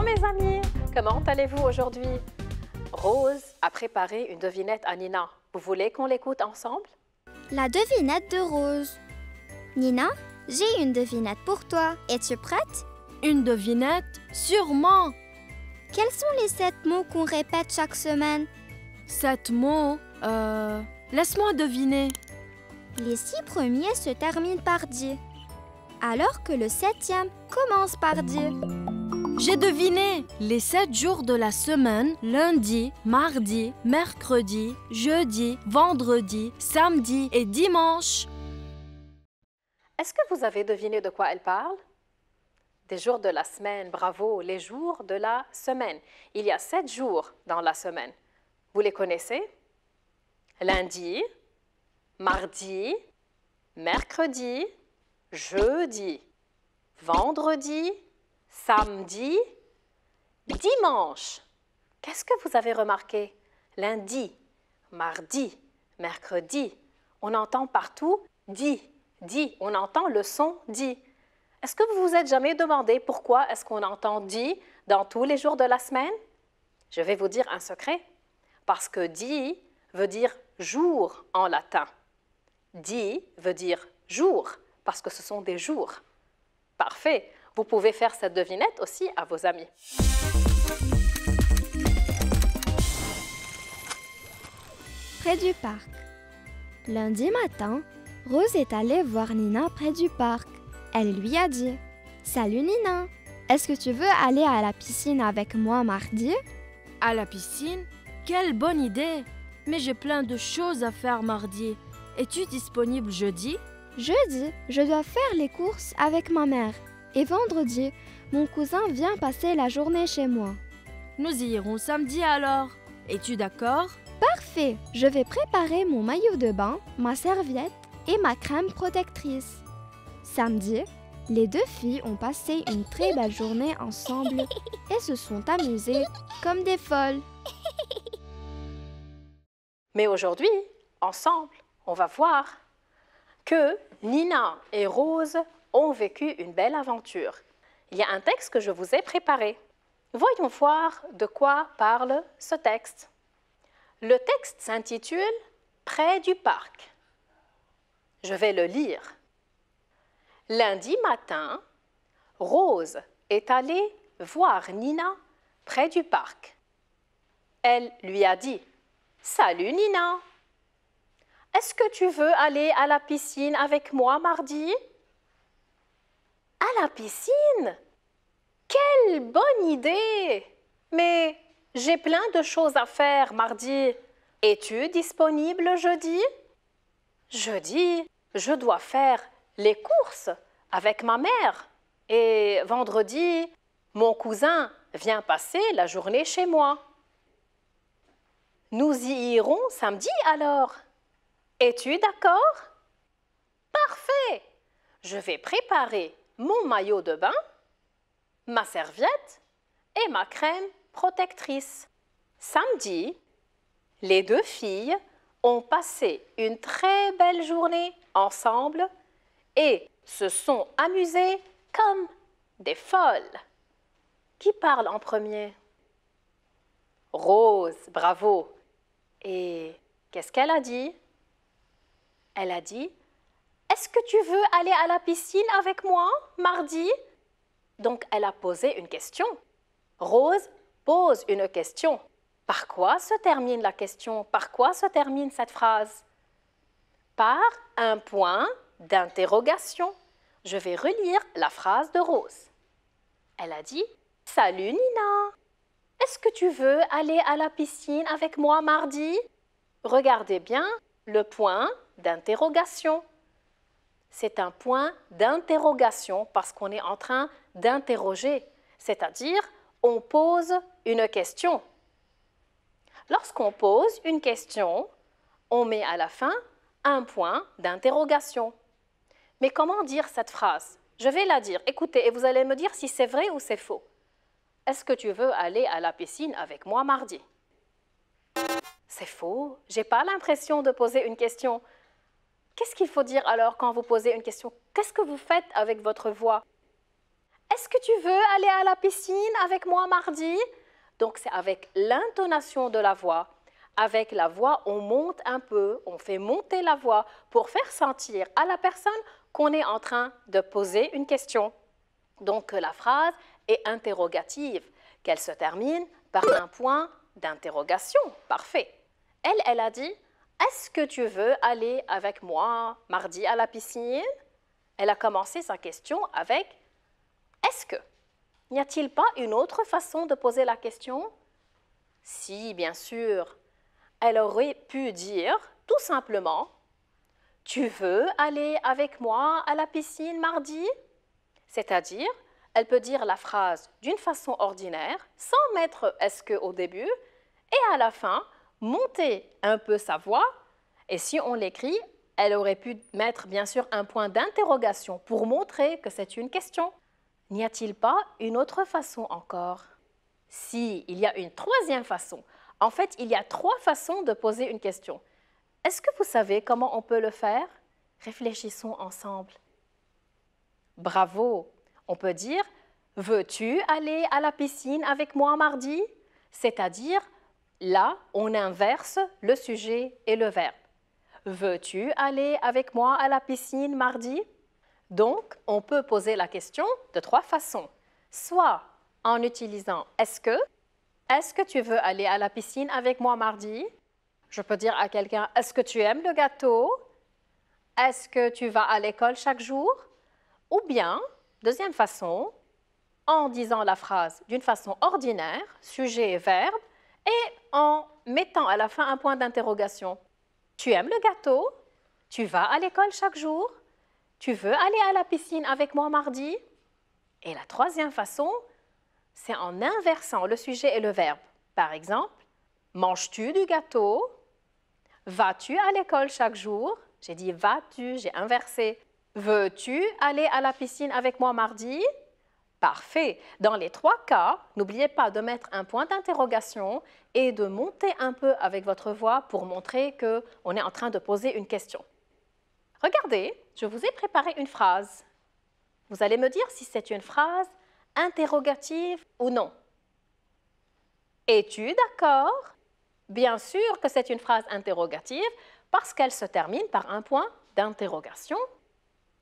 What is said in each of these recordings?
Bonjour mes amis, comment allez-vous aujourd'hui? Rose a préparé une devinette à Nina. Vous voulez qu'on l'écoute ensemble? La devinette de Rose. Nina, j'ai une devinette pour toi. Es-tu prête? Une devinette? Sûrement! Quels sont les 7 mots qu'on répète chaque semaine? 7 mots? Laisse-moi deviner. Les 6 premiers se terminent par « di », alors que le 7e commence par « di ». J'ai deviné! Les 7 jours de la semaine, lundi, mardi, mercredi, jeudi, vendredi, samedi et dimanche. Est-ce que vous avez deviné de quoi elle parle? Des jours de la semaine, bravo, les jours de la semaine. Il y a 7 jours dans la semaine. Vous les connaissez? Lundi, mardi, mercredi, jeudi, vendredi, samedi, dimanche. Qu'est-ce que vous avez remarqué? Lundi, mardi, mercredi. On entend partout « di ». Di, on entend le son « di ». Est-ce que vous vous êtes jamais demandé pourquoi est-ce qu'on entend « di » dans tous les jours de la semaine? Je vais vous dire un secret. Parce que « di » veut dire « jour » en latin. « Di » veut dire « jour » parce que ce sont des jours. Parfait. Vous pouvez faire cette devinette aussi à vos amis. Près du parc. Lundi matin, Rose est allée voir Nina près du parc. Elle lui a dit « Salut Nina, est-ce que tu veux aller à la piscine avec moi mardi? » À la piscine? Quelle bonne idée! Mais j'ai plein de choses à faire mardi. Es-tu disponible jeudi? Jeudi, je dois faire les courses avec ma mère. Et vendredi, mon cousin vient passer la journée chez moi. Nous y irons samedi alors. Es-tu d'accord? Parfait! Je vais préparer mon maillot de bain, ma serviette et ma crème protectrice. Samedi, les 2 filles ont passé une très belle journée ensemble et se sont amusées comme des folles. Mais aujourd'hui, ensemble, on va voir que Nina et Rose ont vécu une belle aventure. Il y a un texte que je vous ai préparé. Voyons voir de quoi parle ce texte. Le texte s'intitule « Près du parc ». Je vais le lire. Lundi matin, Rose est allée voir Nina près du parc. Elle lui a dit « Salut Nina, est-ce que tu veux aller à la piscine avec moi mardi ?» À la piscine? Quelle bonne idée! Mais j'ai plein de choses à faire mardi. Es-tu disponible jeudi? Jeudi, je dois faire les courses avec ma mère. Et vendredi, mon cousin vient passer la journée chez moi. Nous y irons samedi alors. Es-tu d'accord? Parfait! Je vais préparer mon maillot de bain, ma serviette et ma crème protectrice. Samedi, les 2 filles ont passé une très belle journée ensemble et se sont amusées comme des folles. Qui parle en premier? Rose, bravo. Et qu'est-ce qu'elle a dit? Elle a dit « Est-ce que tu veux aller à la piscine avec moi mardi ?» Donc, elle a posé une question. Rose pose une question. Par quoi se termine la question? Par quoi se termine cette phrase? Par un point d'interrogation. Je vais relire la phrase de Rose. Elle a dit « Salut Nina, est-ce que tu veux aller à la piscine avec moi mardi ?» Regardez bien le point d'interrogation. C'est un point d'interrogation parce qu'on est en train d'interroger, c'est-à-dire on pose une question. Lorsqu'on pose une question, on met à la fin un point d'interrogation. Mais comment dire cette phrase? Je vais la dire. Écoutez, et vous allez me dire si c'est vrai ou c'est faux. Est-ce que tu veux aller à la piscine avec moi mardi? C'est faux. Je n'ai pas l'impression de poser une question. Qu'est-ce qu'il faut dire alors quand vous posez une question? Qu'est-ce que vous faites avec votre voix? est-ce que tu veux aller à la piscine avec moi mardi? Donc, c'est avec l'intonation de la voix. Avec la voix, on monte un peu, on fait monter la voix pour faire sentir à la personne qu'on est en train de poser une question. Donc, la phrase est interrogative, qu'elle se termine par un point d'interrogation. Parfait. Elle a dit « Est-ce que tu veux aller avec moi mardi à la piscine ?» Elle a commencé sa question avec « Est-ce que ?» N'y a-t-il pas une autre façon de poser la question? Si, bien sûr. Elle aurait pu dire tout simplement « Tu veux aller avec moi à la piscine mardi ?» C'est-à-dire, elle peut dire la phrase d'une façon ordinaire, sans mettre « est-ce que » au début, et à la fin, monter un peu sa voix. Et si on l'écrit, elle aurait pu mettre bien sûr un point d'interrogation pour montrer que c'est une question. N'y a-t-il pas une autre façon encore? Si, il y a une troisième façon. En fait, il y a 3 façons de poser une question. Est-ce que vous savez comment on peut le faire? Réfléchissons ensemble. Bravo! On peut dire « Veux-tu aller à la piscine avec moi mardi ?» C'est-à-dire, là, on inverse le sujet et le verbe. « Veux-tu aller avec moi à la piscine mardi ?» Donc, on peut poser la question de 3 façons. Soit en utilisant « Est-ce que tu veux aller à la piscine avec moi mardi ?» Je peux dire à quelqu'un « Est-ce que tu aimes le gâteau ?» Est-ce que tu vas à l'école chaque jour? Ou bien, deuxième façon, en disant la phrase d'une façon ordinaire, sujet et verbe, et en mettant à la fin un point d'interrogation. Tu aimes le gâteau? Tu vas à l'école chaque jour? Tu veux aller à la piscine avec moi mardi? Et la troisième façon, c'est en inversant le sujet et le verbe. Par exemple, manges-tu du gâteau? Vas-tu à l'école chaque jour? J'ai dit vas-tu, j'ai inversé. Veux-tu aller à la piscine avec moi mardi? Parfait. Dans les 3 cas, n'oubliez pas de mettre un point d'interrogation et de monter un peu avec votre voix pour montrer qu'on est en train de poser une question. Regardez, je vous ai préparé une phrase. Vous allez me dire si c'est une phrase interrogative ou non. Es-tu d'accord? Bien sûr que c'est une phrase interrogative parce qu'elle se termine par un point d'interrogation,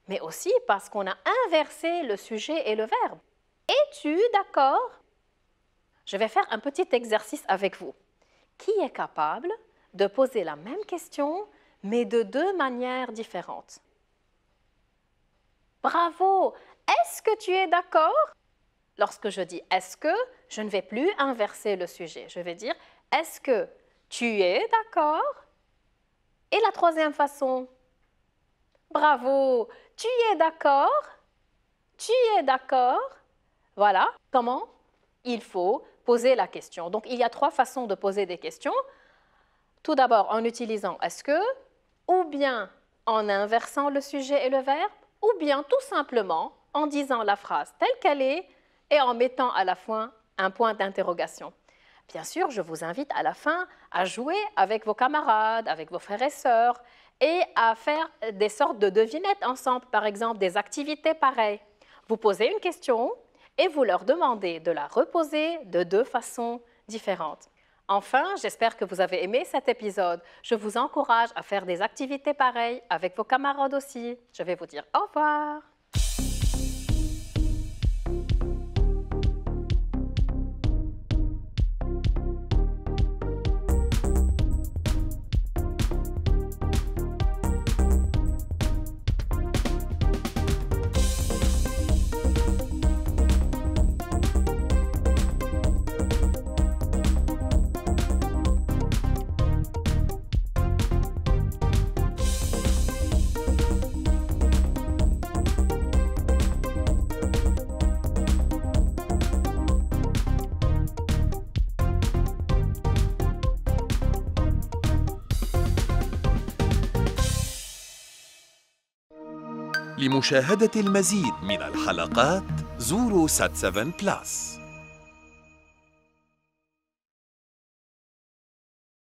mais aussi parce qu'on a inversé le sujet et le verbe. Es-tu d'accord? Je vais faire un petit exercice avec vous. Qui est capable de poser la même question, mais de 2 manières différentes? Bravo! Est-ce que tu es d'accord? Lorsque je dis « est-ce que », je ne vais plus inverser le sujet. Je vais dire « est-ce que tu es d'accord ?» Et la troisième façon, bravo! Tu es d'accord? Tu es d'accord? Voilà comment il faut poser la question. Donc, il y a 3 façons de poser des questions. Tout d'abord, en utilisant « est-ce que » ou bien en inversant le sujet et le verbe, ou bien tout simplement en disant la phrase telle qu'elle est et en mettant à la fin un point d'interrogation. Bien sûr, je vous invite à la fin à jouer avec vos camarades, avec vos frères et sœurs et à faire des sortes de devinettes ensemble, par exemple des activités pareilles. Vous posez une question et vous leur demandez de la reposer de 2 façons différentes. Enfin, j'espère que vous avez aimé cet épisode. Je vous encourage à faire des activités pareilles avec vos camarades aussi. Je vais vous dire au revoir. لمشاهدة المزيد من الحلقات زوروا سات7 بلس.